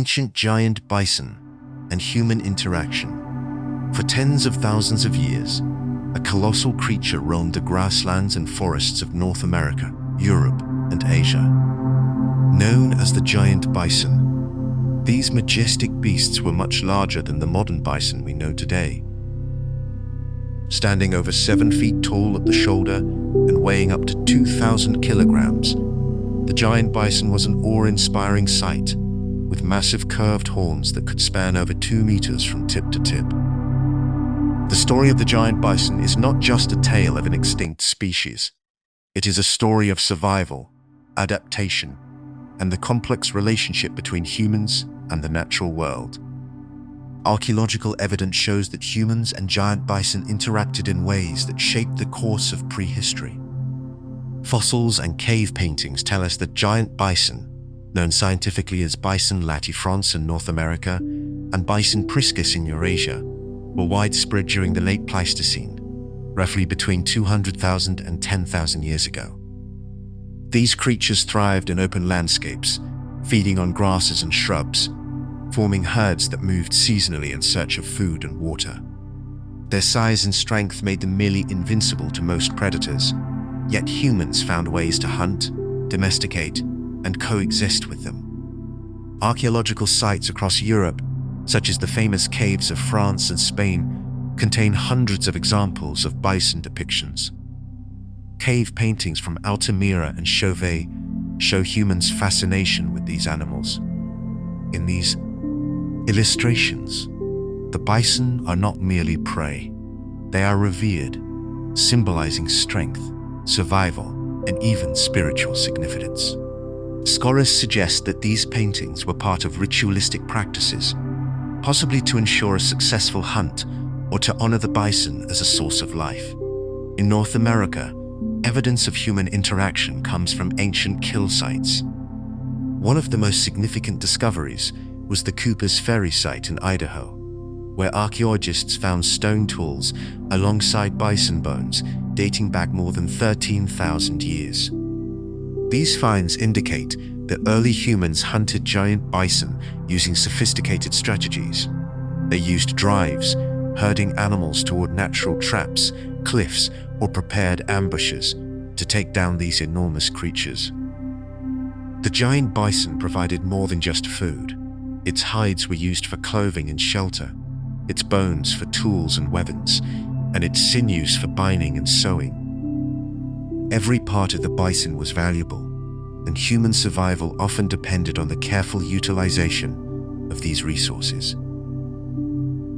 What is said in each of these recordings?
ancient giant bison and human interaction. For tens of thousands of years, a colossal creature roamed the grasslands and forests of North America, Europe, and Asia. Known as the giant bison, these majestic beasts were much larger than the modern bison we know today. Standing over 7 feet tall at the shoulder and weighing up to 2,000 kilograms, the giant bison was an awe-inspiring sight, with massive curved horns that could span over 2 meters from tip to tip. The story of the giant bison is not just a tale of an extinct species. It is a story of survival, adaptation, and the complex relationship between humans and the natural world. Archaeological evidence shows that humans and giant bison interacted in ways that shaped the course of prehistory. Fossils and cave paintings tell us that giant bison, known scientifically as Bison latifrons in North America and Bison priscus in Eurasia, were widespread during the late Pleistocene, roughly between 200,000 and 10,000 years ago. These creatures thrived in open landscapes, feeding on grasses and shrubs, forming herds that moved seasonally in search of food and water. Their size and strength made them nearly invincible to most predators, yet humans found ways to hunt, domesticate, and coexist with them. Archaeological sites across Europe, such as the famous caves of France and Spain, contain hundreds of examples of bison depictions. Cave paintings from Altamira and Chauvet show humans' fascination with these animals. In these illustrations, the bison are not merely prey. They are revered, symbolizing strength, survival, and even spiritual significance. Scholars suggest that these paintings were part of ritualistic practices, possibly to ensure a successful hunt or to honor the bison as a source of life. In North America, evidence of human interaction comes from ancient kill sites. One of the most significant discoveries was the Cooper's Ferry site in Idaho, where archaeologists found stone tools alongside bison bones dating back more than 13,000 years. These finds indicate that early humans hunted giant bison using sophisticated strategies. They used drives, herding animals toward natural traps, cliffs, or prepared ambushes to take down these enormous creatures. The giant bison provided more than just food. Its hides were used for clothing and shelter, its bones for tools and weapons, and its sinews for binding and sewing. Every part of the bison was valuable, and human survival often depended on the careful utilization of these resources.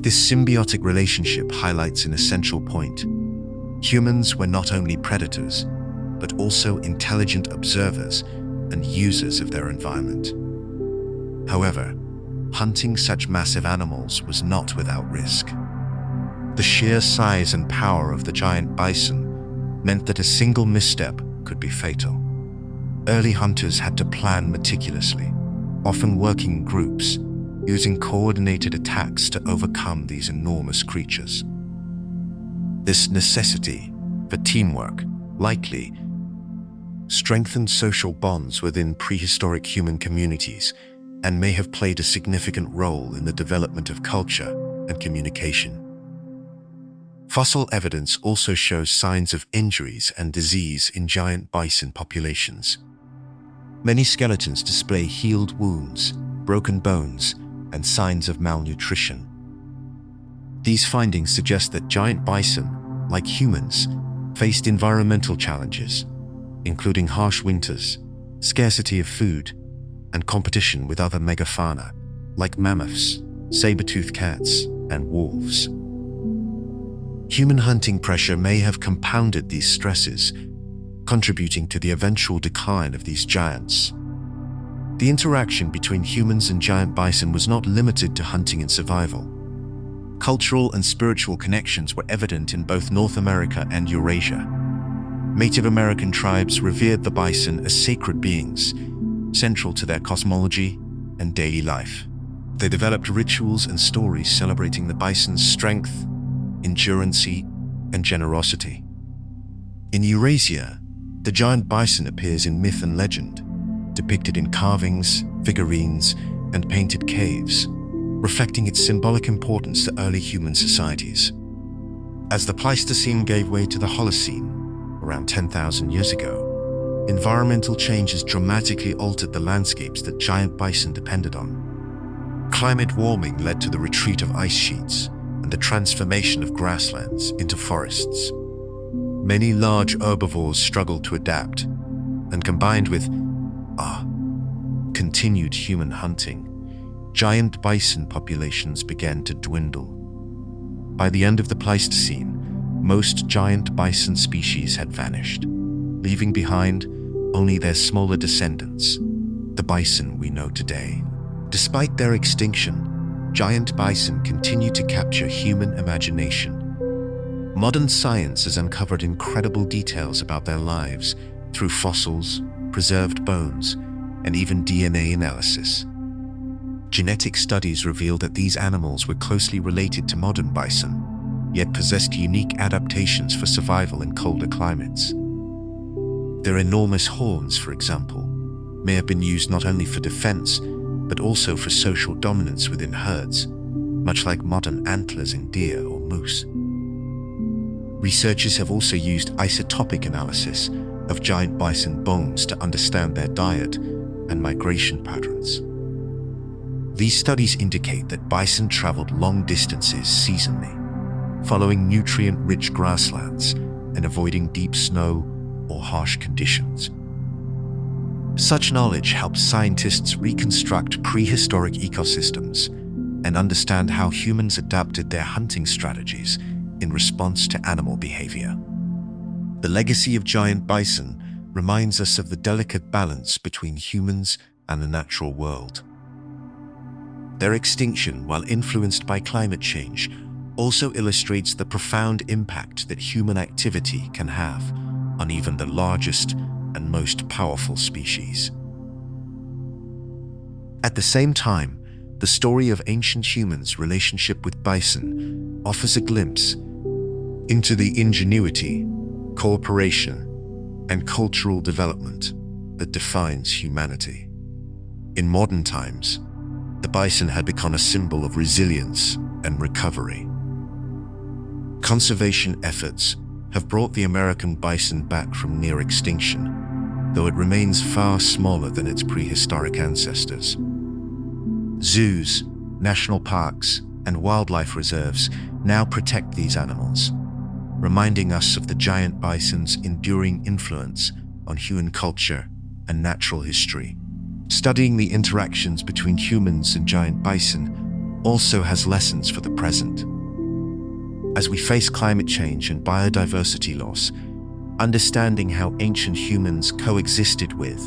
This symbiotic relationship highlights an essential point. Humans were not only predators, but also intelligent observers and users of their environment. However, hunting such massive animals was not without risk. The sheer size and power of the giant bison meant that a single misstep could be fatal. Early hunters had to plan meticulously, often working in groups, using coordinated attacks to overcome these enormous creatures. This necessity for teamwork likely strengthened social bonds within prehistoric human communities and may have played a significant role in the development of culture and communication. Fossil evidence also shows signs of injuries and disease in giant bison populations. Many skeletons display healed wounds, broken bones, and signs of malnutrition. These findings suggest that giant bison, like humans, faced environmental challenges, including harsh winters, scarcity of food, and competition with other megafauna, like mammoths, saber-toothed cats, and wolves. Human hunting pressure may have compounded these stresses, contributing to the eventual decline of these giants. The interaction between humans and giant bison was not limited to hunting and survival. Cultural and spiritual connections were evident in both North America and Eurasia. Native American tribes revered the bison as sacred beings, central to their cosmology and daily life. They developed rituals and stories celebrating the bison's strength, endurance, and generosity. In Eurasia, the giant bison appears in myth and legend, depicted in carvings, figurines, and painted caves, reflecting its symbolic importance to early human societies. As the Pleistocene gave way to the Holocene, around 10,000 years ago, environmental changes dramatically altered the landscapes that giant bison depended on. Climate warming led to the retreat of ice sheets and the transformation of grasslands into forests. Many large herbivores struggled to adapt, and combined with continued human hunting, giant bison populations began to dwindle. By the end of the Pleistocene, most giant bison species had vanished, leaving behind only their smaller descendants, the bison we know today. Despite their extinction, giant bison continue to capture human imagination. Modern science has uncovered incredible details about their lives through fossils, preserved bones, and even DNA analysis. Genetic studies reveal that these animals were closely related to modern bison, yet possessed unique adaptations for survival in colder climates. Their enormous horns, for example, may have been used not only for defense, but also for social dominance within herds, much like modern antlers in deer or moose. Researchers have also used isotopic analysis of giant bison bones to understand their diet and migration patterns. These studies indicate that bison traveled long distances seasonally, following nutrient-rich grasslands and avoiding deep snow or harsh conditions. Such knowledge helps scientists reconstruct prehistoric ecosystems and understand how humans adapted their hunting strategies in response to animal behavior. The legacy of giant bison reminds us of the delicate balance between humans and the natural world. Their extinction, while influenced by climate change, also illustrates the profound impact that human activity can have on even the largest and most powerful species. At the same time, the story of ancient humans' relationship with bison offers a glimpse into the ingenuity, cooperation, and cultural development that defines humanity. In modern times, the bison had become a symbol of resilience and recovery. Conservation efforts have brought the American bison back from near extinction, though it remains far smaller than its prehistoric ancestors. Zoos, national parks, and wildlife reserves now protect these animals, reminding us of the giant bison's enduring influence on human culture and natural history. Studying the interactions between humans and giant bison also has lessons for the present. As we face climate change and biodiversity loss, understanding how ancient humans coexisted with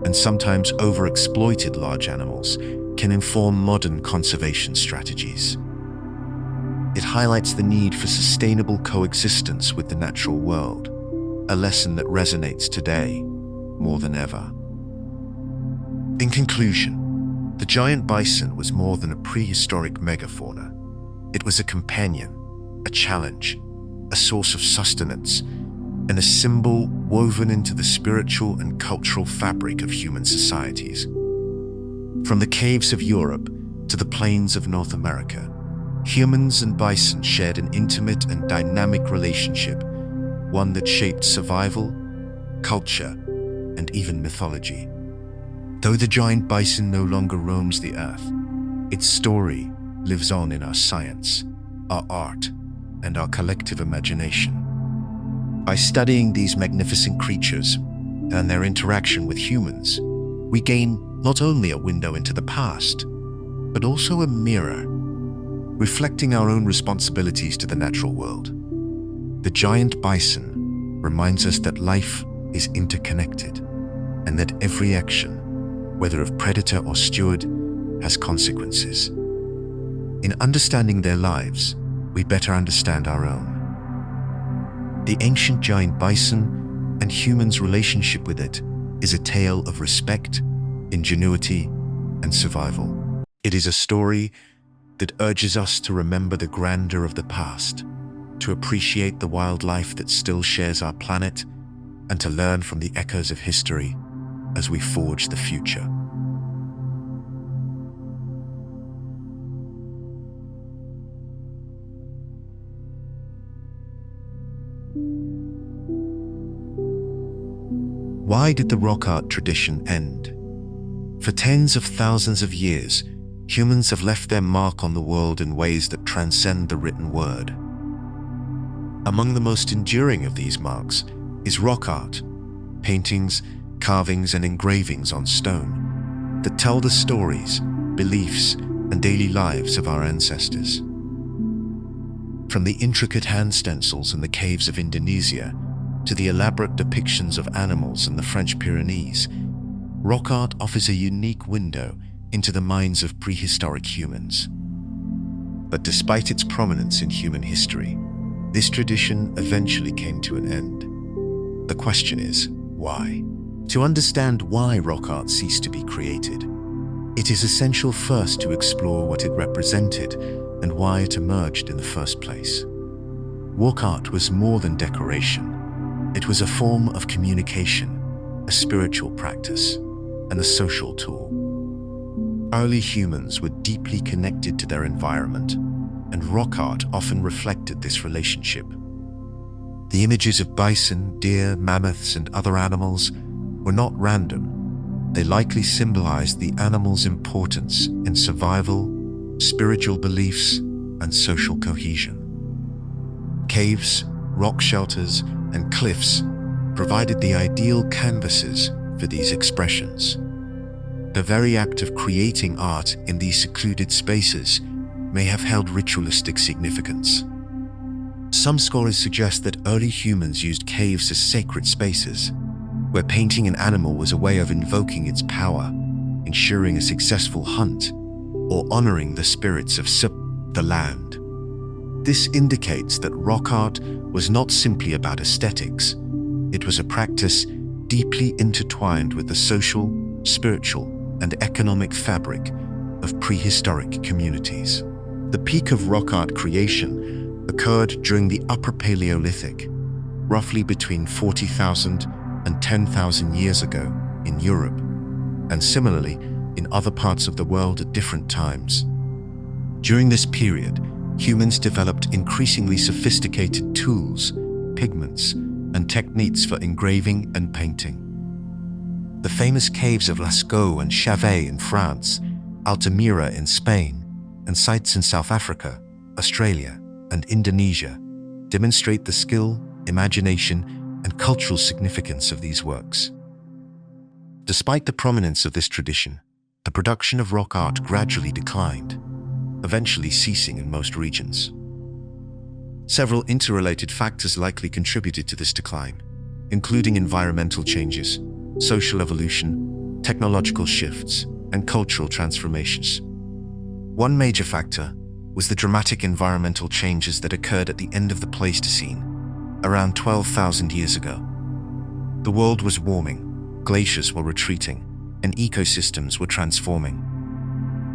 and sometimes overexploited large animals can inform modern conservation strategies. It highlights the need for sustainable coexistence with the natural world, a lesson that resonates today more than ever. In conclusion, the giant bison was more than a prehistoric megafauna. It was a companion, a challenge, a source of sustenance, and a symbol woven into the spiritual and cultural fabric of human societies. From the caves of Europe to the plains of North America, humans and bison shared an intimate and dynamic relationship, one that shaped survival, culture, and even mythology. Though the giant bison no longer roams the earth, its story lives on in our science, our art, and our collective imagination. By studying these magnificent creatures and their interaction with humans, we gain not only a window into the past, but also a mirror, reflecting our own responsibilities to the natural world. The giant bison reminds us that life is interconnected and that every action, whether of predator or steward, has consequences. In understanding their lives, we better understand our own. The ancient giant bison and humans' relationship with it is a tale of respect, ingenuity, and survival. It is a story that urges us to remember the grandeur of the past, to appreciate the wildlife that still shares our planet, and to learn from the echoes of history as we forge the future. Why did the rock art tradition end? For tens of thousands of years, humans have left their mark on the world in ways that transcend the written word. Among the most enduring of these marks is rock art, paintings, carvings, and engravings on stone that tell the stories, beliefs, and daily lives of our ancestors. From the intricate hand stencils in the caves of Indonesia to the elaborate depictions of animals in the French Pyrenees, rock art offers a unique window into the minds of prehistoric humans. But despite its prominence in human history, this tradition eventually came to an end. The question is, why? To understand why rock art ceased to be created, it is essential first to explore what it represented and why it emerged in the first place. Rock art was more than decoration. It was a form of communication, a spiritual practice, and a social tool. Early humans were deeply connected to their environment, and rock art often reflected this relationship. The images of bison, deer, mammoths, and other animals were not random. They likely symbolized the animal's importance in survival, spiritual beliefs, and social cohesion. Caves, rock shelters, and cliffs provided the ideal canvases for these expressions. The very act of creating art in these secluded spaces may have held ritualistic significance. Some scholars suggest that early humans used caves as sacred spaces, where painting an animal was a way of invoking its power, ensuring a successful hunt, or honoring the spirits of the land. This indicates that rock art was not simply about aesthetics. It was a practice deeply intertwined with the social, spiritual, and economic fabric of prehistoric communities. The peak of rock art creation occurred during the Upper Paleolithic, roughly between 40,000 and 10,000 years ago in Europe, and similarly in other parts of the world at different times. During this period, humans developed increasingly sophisticated tools, pigments, and techniques for engraving and painting. The famous caves of Lascaux and Chauvet in France, Altamira in Spain, and sites in South Africa, Australia, and Indonesia demonstrate the skill, imagination, and cultural significance of these works. Despite the prominence of this tradition, the production of rock art gradually declined, eventually ceasing in most regions. Several interrelated factors likely contributed to this decline, including environmental changes, social evolution, technological shifts, and cultural transformations. One major factor was the dramatic environmental changes that occurred at the end of the Pleistocene, around 12,000 years ago. The world was warming, glaciers were retreating, and ecosystems were transforming.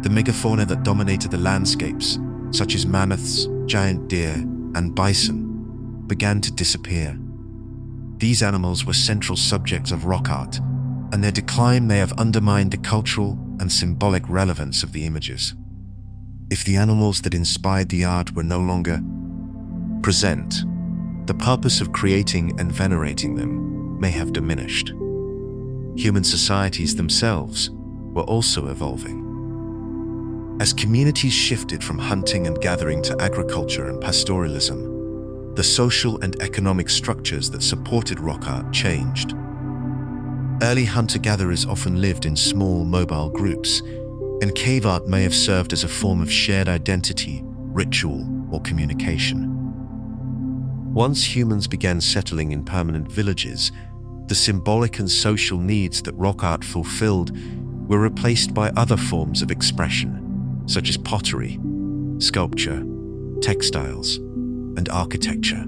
The megafauna that dominated the landscapes, such as mammoths, giant deer, and bison, began to disappear. These animals were central subjects of rock art, and their decline may have undermined the cultural and symbolic relevance of the images. If the animals that inspired the art were no longer present, the purpose of creating and venerating them may have diminished. Human societies themselves were also evolving. As communities shifted from hunting and gathering to agriculture and pastoralism, the social and economic structures that supported rock art changed. Early hunter-gatherers often lived in small, mobile groups, and cave art may have served as a form of shared identity, ritual, or communication. Once humans began settling in permanent villages, the symbolic and social needs that rock art fulfilled were replaced by other forms of expression, such as pottery, sculpture, textiles, and architecture.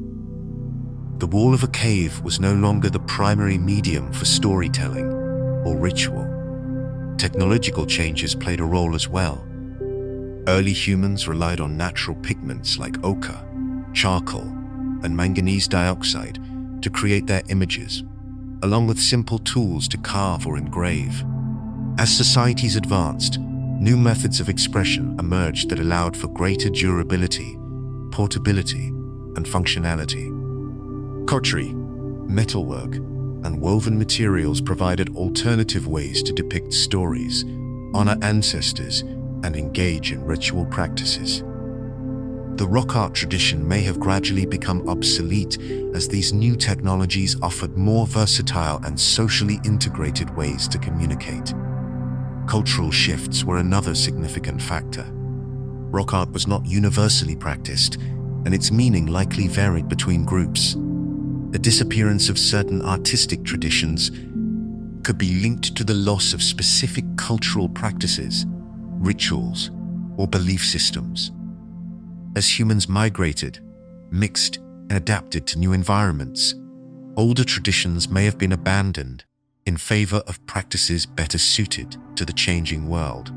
The wall of a cave was no longer the primary medium for storytelling or ritual. Technological changes played a role as well. Early humans relied on natural pigments like ochre, charcoal, and manganese dioxide to create their images, along with simple tools to carve or engrave. As societies advanced, new methods of expression emerged that allowed for greater durability, portability, and functionality. Pottery, metalwork, and woven materials provided alternative ways to depict stories, honor ancestors, and engage in ritual practices. The rock art tradition may have gradually become obsolete as these new technologies offered more versatile and socially integrated ways to communicate. Cultural shifts were another significant factor. Rock art was not universally practiced, and its meaning likely varied between groups. The disappearance of certain artistic traditions could be linked to the loss of specific cultural practices, rituals, or belief systems. As humans migrated, mixed, and adapted to new environments, older traditions may have been abandoned in favor of practices better suited to the changing world.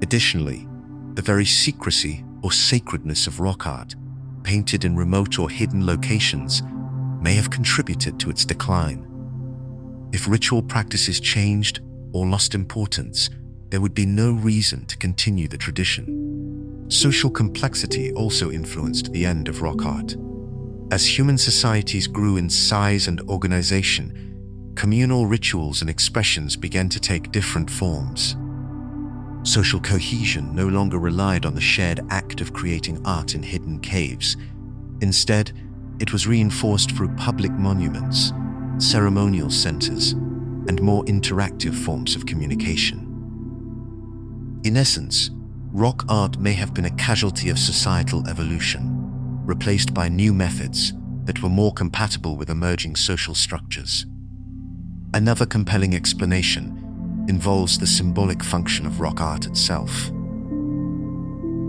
Additionally, the very secrecy or sacredness of rock art, painted in remote or hidden locations, may have contributed to its decline. If ritual practices changed or lost importance, there would be no reason to continue the tradition. Social complexity also influenced the end of rock art. As human societies grew in size and organization, communal rituals and expressions began to take different forms. Social cohesion no longer relied on the shared act of creating art in hidden caves. Instead, it was reinforced through public monuments, ceremonial centers, and more interactive forms of communication. In essence, rock art may have been a casualty of societal evolution, replaced by new methods that were more compatible with emerging social structures. Another compelling explanation involves the symbolic function of rock art itself.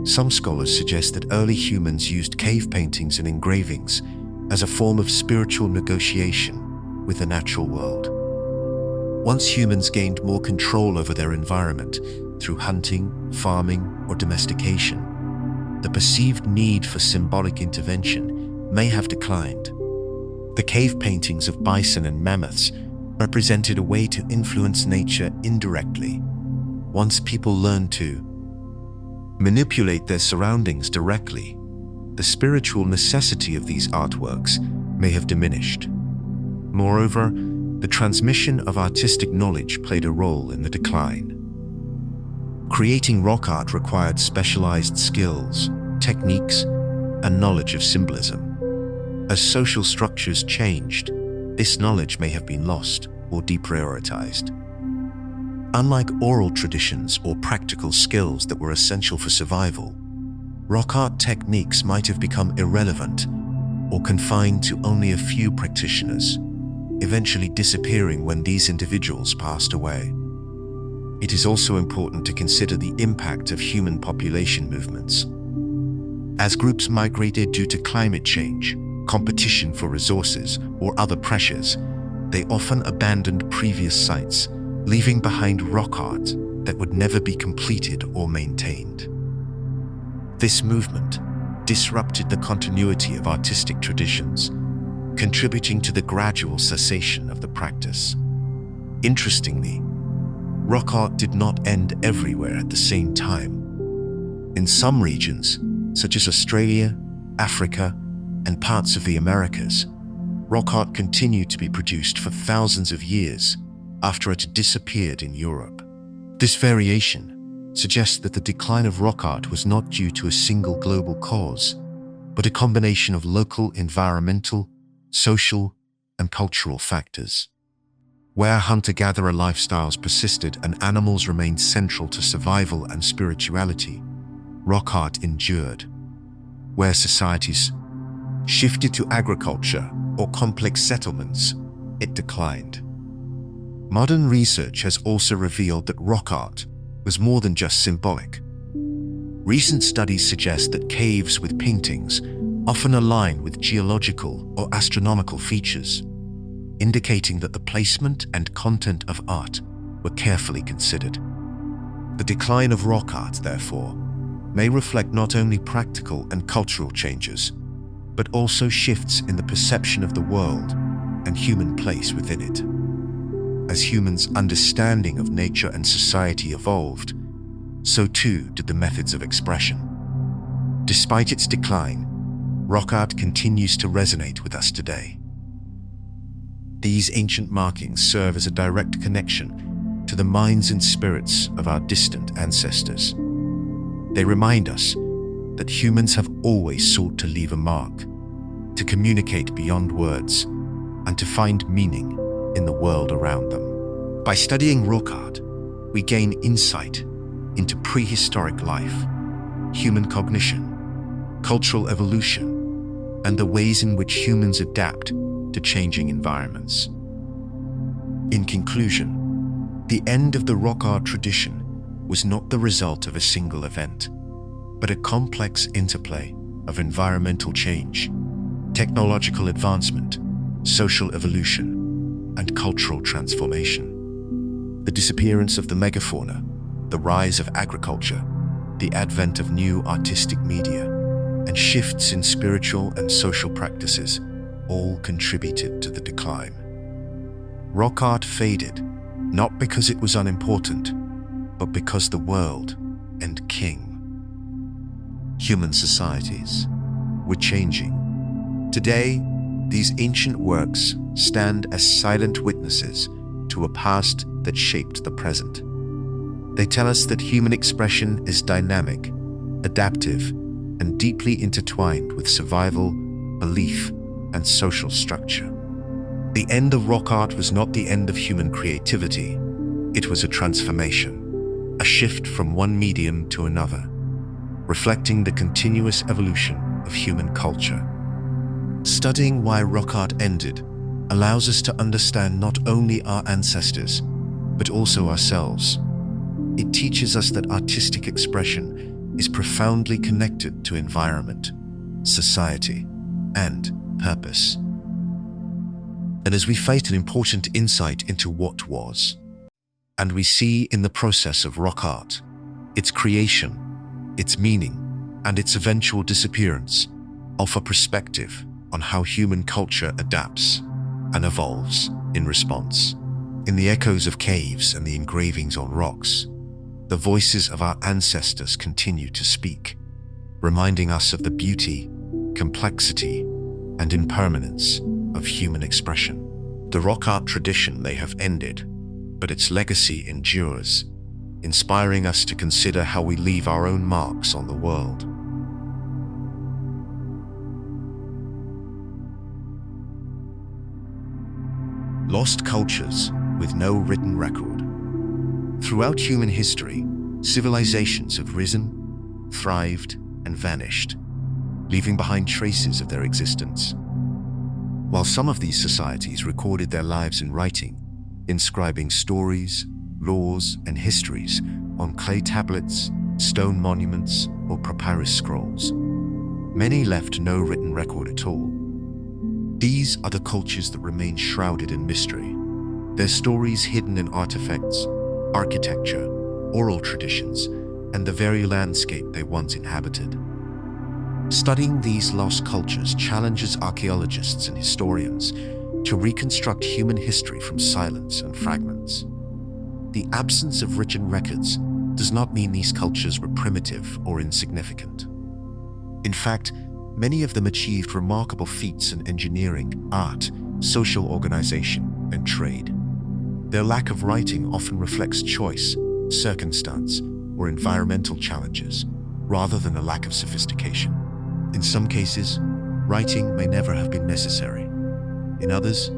Some scholars suggest that early humans used cave paintings and engravings as a form of spiritual negotiation with the natural world. Once humans gained more control over their environment through hunting, farming, or domestication, the perceived need for symbolic intervention may have declined. The cave paintings of bison and mammoths represented a way to influence nature indirectly. Once people learned to manipulate their surroundings directly, the spiritual necessity of these artworks may have diminished. Moreover, the transmission of artistic knowledge played a role in the decline. Creating rock art required specialized skills, techniques, and knowledge of symbolism. As social structures changed, this knowledge may have been lost or deprioritized. Unlike oral traditions or practical skills that were essential for survival, rock art techniques might have become irrelevant or confined to only a few practitioners, eventually disappearing when these individuals passed away. It is also important to consider the impact of human population movements. As groups migrated due to climate change, competition for resources, or other pressures, they often abandoned previous sites, leaving behind rock art that would never be completed or maintained. This movement disrupted the continuity of artistic traditions, contributing to the gradual cessation of the practice. Interestingly, rock art did not end everywhere at the same time. In some regions, such as Australia, Africa, and parts of the Americas, rock art continued to be produced for thousands of years after it had disappeared in Europe. This variation suggests that the decline of rock art was not due to a single global cause, but a combination of local environmental, social, and cultural factors. Where hunter-gatherer lifestyles persisted and animals remained central to survival and spirituality, rock art endured. Where societies shifted to agriculture or complex settlements, it declined. Modern research has also revealed that rock art was more than just symbolic. Recent studies suggest that caves with paintings often align with geological or astronomical features, indicating that the placement and content of art were carefully considered. The decline of rock art, therefore, may reflect not only practical and cultural changes, but also shifts in the perception of the world and human place within it. As humans' understanding of nature and society evolved, so too did the methods of expression. Despite its decline, rock art continues to resonate with us today. These ancient markings serve as a direct connection to the minds and spirits of our distant ancestors. They remind us that humans have always sought to leave a mark, to communicate beyond words, and to find meaning in the world around them. By studying rock art, we gain insight into prehistoric life, human cognition, cultural evolution, and the ways in which humans adapt to changing environments. In conclusion, the end of the rock art tradition was not the result of a single event, but a complex interplay of environmental change, technological advancement, social evolution, and cultural transformation. The disappearance of the megafauna, the rise of agriculture, the advent of new artistic media, and shifts in spiritual and social practices all contributed to the decline. Rock art faded, not because it was unimportant, but because the world and human societies were changing. Today, these ancient works stand as silent witnesses to a past that shaped the present. They tell us that human expression is dynamic, adaptive, and deeply intertwined with survival, belief, and social structure. The end of rock art was not the end of human creativity. It was a transformation, a shift from one medium to another, reflecting the continuous evolution of human culture. Studying why rock art ended allows us to understand not only our ancestors, but also ourselves. It teaches us that artistic expression is profoundly connected to environment, society, and purpose. And as we face an important insight into what was, and we see in the process of rock art, its creation, its meaning, and its eventual disappearance, offer perspective on how human culture adapts and evolves in response. In the echoes of caves and the engravings on rocks, the voices of our ancestors continue to speak, reminding us of the beauty, complexity, and impermanence of human expression. The rock art tradition may have ended, but its legacy endures, inspiring us to consider how we leave our own marks on the world. Lost cultures with no written record. Throughout human history, civilizations have risen, thrived, and vanished, leaving behind traces of their existence. While some of these societies recorded their lives in writing, inscribing stories, laws, and histories on clay tablets, stone monuments, or papyrus scrolls, many left no written record at all. These are the cultures that remain shrouded in mystery, their stories hidden in artifacts, architecture, oral traditions, and the very landscape they once inhabited. Studying these lost cultures challenges archaeologists and historians to reconstruct human history from silence and fragments. The absence of written records does not mean these cultures were primitive or insignificant. In fact, many of them achieved remarkable feats in engineering, art, social organization, and trade. Their lack of writing often reflects choice, circumstance, or environmental challenges, rather than a lack of sophistication. In some cases, writing may never have been necessary. In others,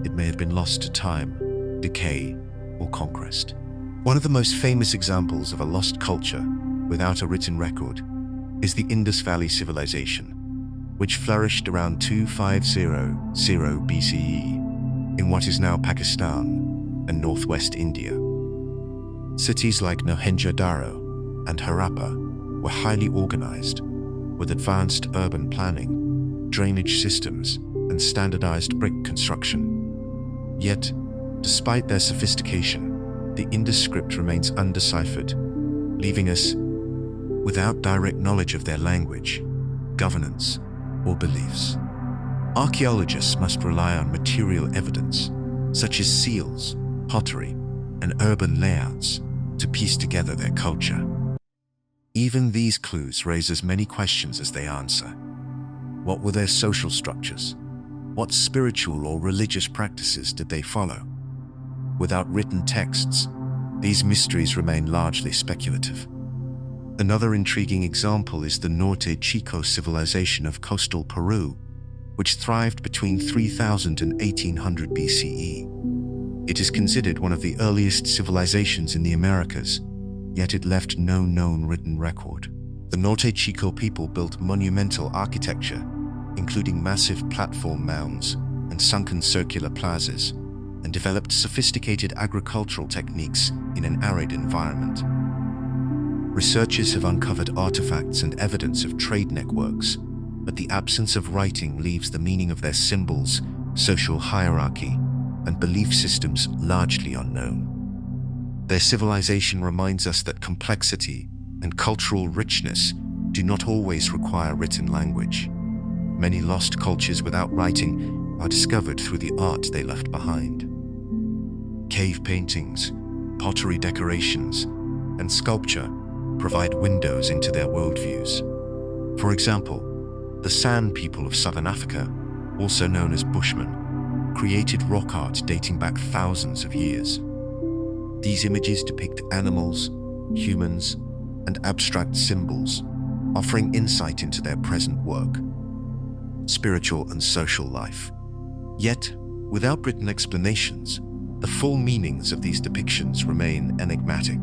it may have been lost to time, decay, or conquest. One of the most famous examples of a lost culture without a written record is the Indus Valley Civilization, which flourished around 2500 BCE in what is now Pakistan and northwest India. Cities like Mohenjo-daro and Harappa were highly organized, with advanced urban planning, drainage systems, and standardized brick construction. Yet, despite their sophistication, the Indus script remains undeciphered, leaving us without direct knowledge of their language, governance, or beliefs. Archaeologists must rely on material evidence, such as seals, pottery, and urban layouts, to piece together their culture. Even these clues raise as many questions as they answer. What were their social structures? What spiritual or religious practices did they follow? Without written texts, these mysteries remain largely speculative. Another intriguing example is the Norte Chico civilization of coastal Peru, which thrived between 3000 and 1800 BCE. It is considered one of the earliest civilizations in the Americas, yet it left no known written record. The Norte Chico people built monumental architecture, including massive platform mounds and sunken circular plazas, and developed sophisticated agricultural techniques in an arid environment. Researchers have uncovered artifacts and evidence of trade networks, but the absence of writing leaves the meaning of their symbols, social hierarchy, and belief systems largely unknown. Their civilization reminds us that complexity and cultural richness do not always require written language. Many lost cultures without writing are discovered through the art they left behind. Cave paintings, pottery decorations, and sculpture provide windows into their worldviews. For example, the San people of southern Africa, also known as Bushmen, created rock art dating back thousands of years. These images depict animals, humans, and abstract symbols, offering insight into their present work, spiritual and social life. Yet, without written explanations, the full meanings of these depictions remain enigmatic.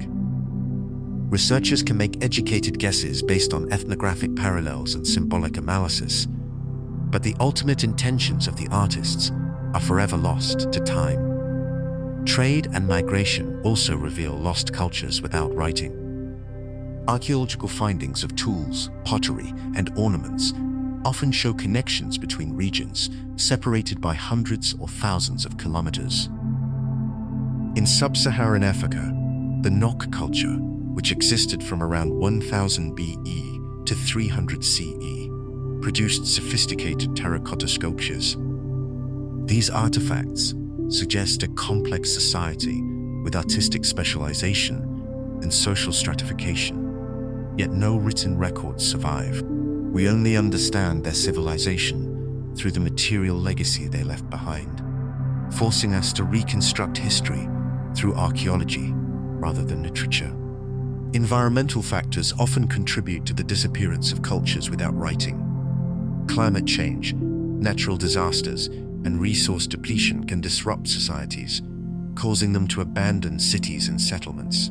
Researchers can make educated guesses based on ethnographic parallels and symbolic analysis, but the ultimate intentions of the artists are forever lost to time. Trade and migration also reveal lost cultures without writing. Archaeological findings of tools, pottery, and ornaments often show connections between regions separated by hundreds or thousands of kilometers. In sub-Saharan Africa, the Nok culture, which existed from around 1000 BE to 300 CE, produced sophisticated terracotta sculptures. These artifacts suggest a complex society with artistic specialization and social stratification, yet no written records survive. We only understand their civilization through the material legacy they left behind, forcing us to reconstruct history through archaeology rather than literature. Environmental factors often contribute to the disappearance of cultures without writing. Climate change, natural disasters, and resource depletion can disrupt societies, causing them to abandon cities and settlements.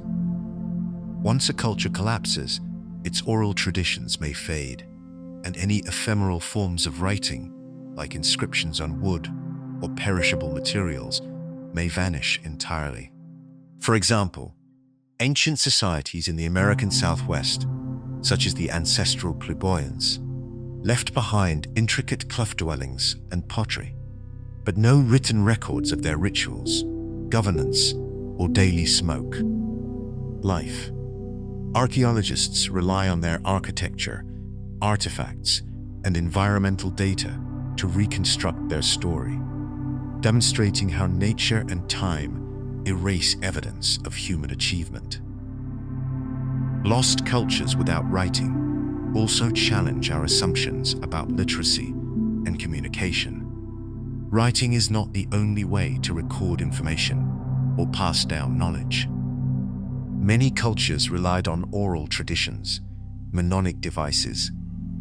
Once a culture collapses, its oral traditions may fade, and any ephemeral forms of writing, like inscriptions on wood or perishable materials, may vanish entirely. For example, ancient societies in the American Southwest, such as the ancestral plebeians, left behind intricate cliff dwellings and pottery, but no written records of their rituals, governance, or daily smoke. Life. Archaeologists rely on their architecture, artifacts, and environmental data to reconstruct their story, demonstrating how nature and time erase evidence of human achievement. Lost cultures without writing also challenge our assumptions about literacy and communication. Writing is not the only way to record information or pass down knowledge. Many cultures relied on oral traditions, mnemonic devices,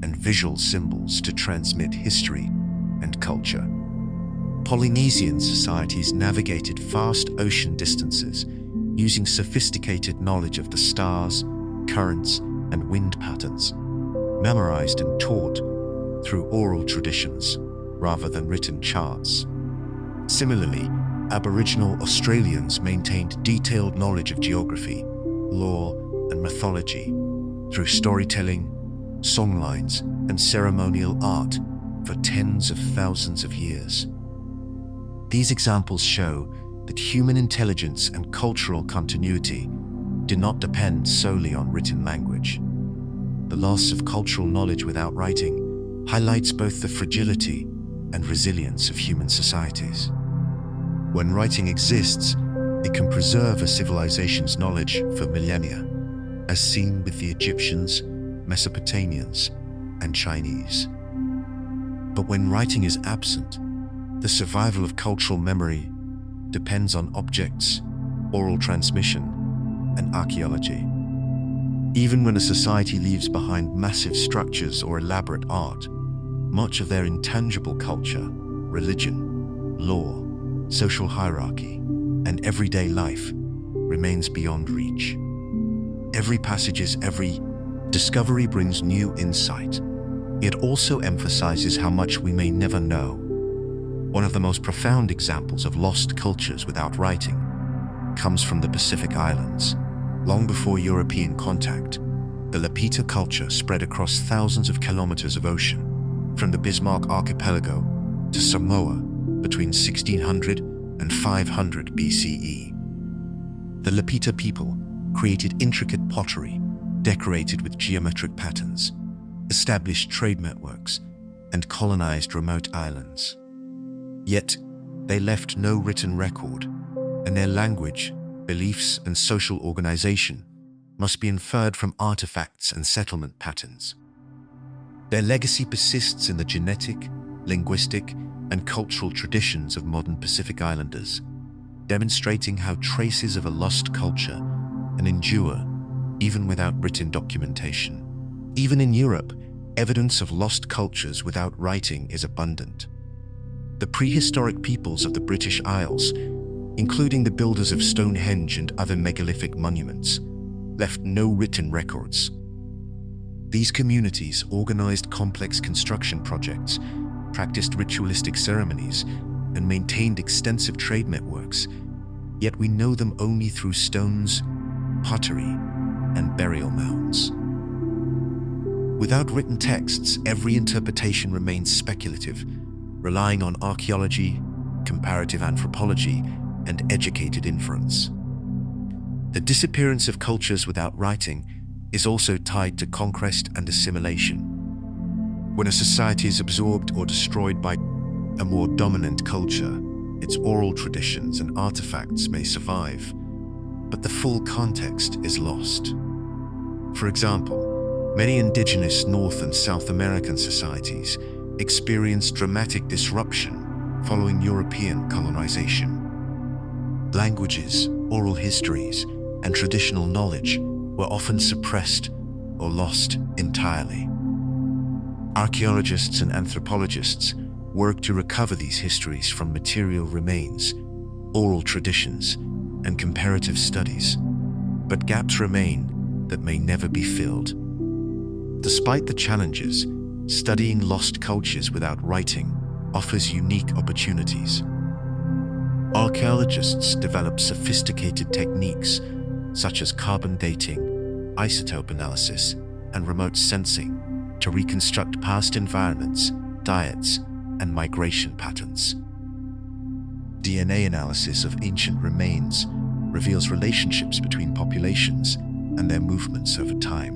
and visual symbols to transmit history and culture. Polynesian societies navigated vast ocean distances using sophisticated knowledge of the stars, currents, and wind patterns, memorized and taught through oral traditions rather than written charts. Similarly, Aboriginal Australians maintained detailed knowledge of geography, law, and mythology through storytelling, songlines, and ceremonial art for tens of thousands of years. These examples show that human intelligence and cultural continuity do not depend solely on written language. The loss of cultural knowledge without writing highlights both the fragility and resilience of human societies. When writing exists, it can preserve a civilization's knowledge for millennia, as seen with the Egyptians, Mesopotamians, and Chinese. But when writing is absent, The survival of cultural memory depends on objects, oral transmission, and archaeology. Even when a society leaves behind massive structures or elaborate art, much of their intangible culture, religion, law, social hierarchy, and everyday life remains beyond reach. Every discovery brings new insight. It also emphasizes how much we may never know. One of the most profound examples of lost cultures without writing comes from the Pacific Islands. Long before European contact, the Lapita culture spread across thousands of kilometers of ocean, from the Bismarck Archipelago to Samoa between 1600 and 500 BCE. The Lapita people created intricate pottery decorated with geometric patterns, established trade networks, and colonized remote islands. Yet, they left no written record, and their language, beliefs, and social organization must be inferred from artifacts and settlement patterns. Their legacy persists in the genetic, linguistic, and cultural traditions of modern Pacific Islanders, demonstrating how traces of a lost culture can endure even without written documentation. Even in Europe, evidence of lost cultures without writing is abundant. The prehistoric peoples of the British Isles, including the builders of Stonehenge and other megalithic monuments, left no written records. These communities organized complex construction projects, practiced ritualistic ceremonies, and maintained extensive trade networks, yet we know them only through stones, pottery, and burial mounds. Without written texts, every interpretation remains speculative, relying on archaeology, comparative anthropology, and educated inference. The disappearance of cultures without writing is also tied to conquest and assimilation. When a society is absorbed or destroyed by a more dominant culture, its oral traditions and artifacts may survive, but the full context is lost. For example, many indigenous North and South American societies experienced dramatic disruption following European colonization. Languages, oral histories, and traditional knowledge were often suppressed or lost entirely. Archaeologists and anthropologists work to recover these histories from material remains, oral traditions, and comparative studies, but gaps remain that may never be filled. Despite the challenges, studying lost cultures without writing offers unique opportunities. Archaeologists develop sophisticated techniques such as carbon dating, isotope analysis, and remote sensing to reconstruct past environments, diets, and migration patterns. DNA analysis of ancient remains reveals relationships between populations and their movements over time.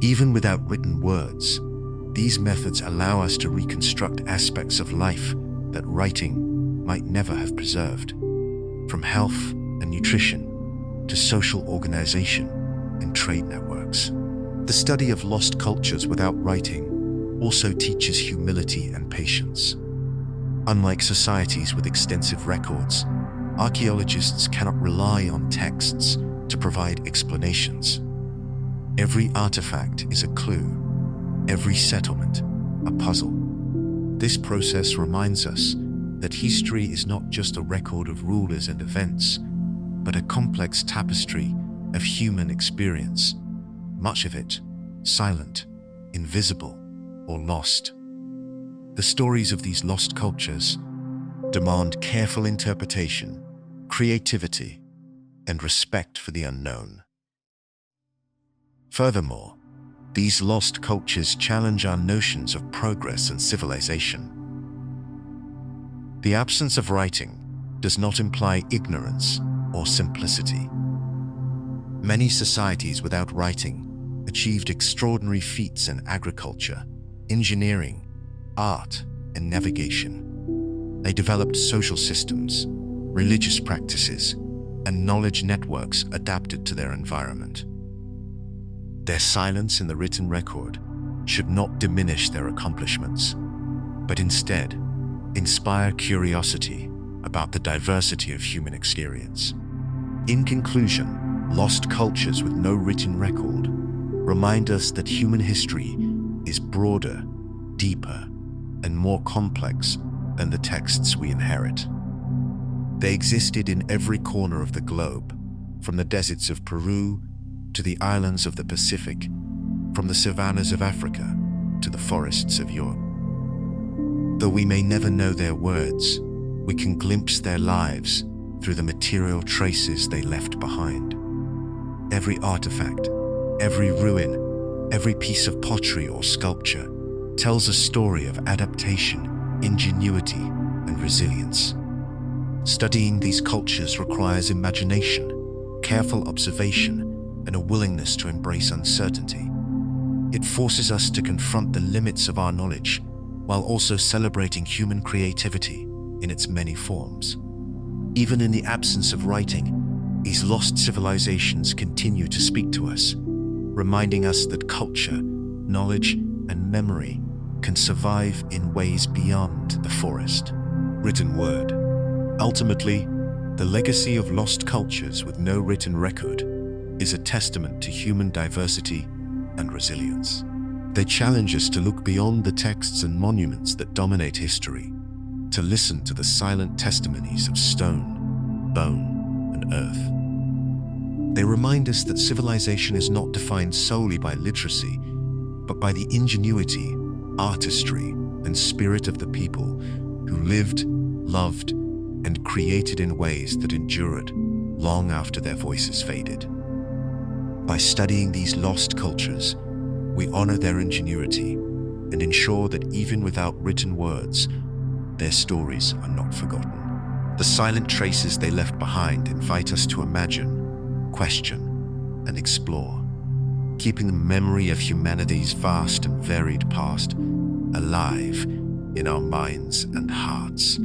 Even without written words, these methods allow us to reconstruct aspects of life that writing might never have preserved, from health and nutrition to social organization and trade networks. The study of lost cultures without writing also teaches humility and patience. Unlike societies with extensive records, archaeologists cannot rely on texts to provide explanations. Every artifact is a clue, every settlement a puzzle. This process reminds us that history is not just a record of rulers and events, but a complex tapestry of human experience, much of it silent, invisible, or lost. The stories of these lost cultures demand careful interpretation, creativity, and respect for the unknown. Furthermore, these lost cultures challenge our notions of progress and civilization. The absence of writing does not imply ignorance or simplicity. Many societies without writing achieved extraordinary feats in agriculture, engineering, art, and navigation. They developed social systems, religious practices, and knowledge networks adapted to their environment. Their silence in the written record should not diminish their accomplishments, but instead inspire curiosity about the diversity of human experience. In conclusion, lost cultures with no written record remind us that human history is broader, deeper, and more complex than the texts we inherit. They existed in every corner of the globe, from the deserts of Peru to the islands of the Pacific, from the savannas of Africa to the forests of Europe. Though we may never know their words, we can glimpse their lives through the material traces they left behind. Every artifact, every ruin, every piece of pottery or sculpture tells a story of adaptation, ingenuity, and resilience. Studying these cultures requires imagination, careful observation, and a willingness to embrace uncertainty. It forces us to confront the limits of our knowledge while also celebrating human creativity in its many forms. Even in the absence of writing, these lost civilizations continue to speak to us, reminding us that culture, knowledge, and memory can survive in ways beyond the forest. Written word. Ultimately, the legacy of lost cultures with no written record is a testament to human diversity and resilience. They challenge us to look beyond the texts and monuments that dominate history, to listen to the silent testimonies of stone, bone, and earth. They remind us that civilization is not defined solely by literacy, but by the ingenuity, artistry, and spirit of the people who lived, loved, and created in ways that endured long after their voices faded. By studying these lost cultures, we honor their ingenuity and ensure that even without written words, their stories are not forgotten. The silent traces they left behind invite us to imagine, question, and explore, keeping the memory of humanity's vast and varied past alive in our minds and hearts.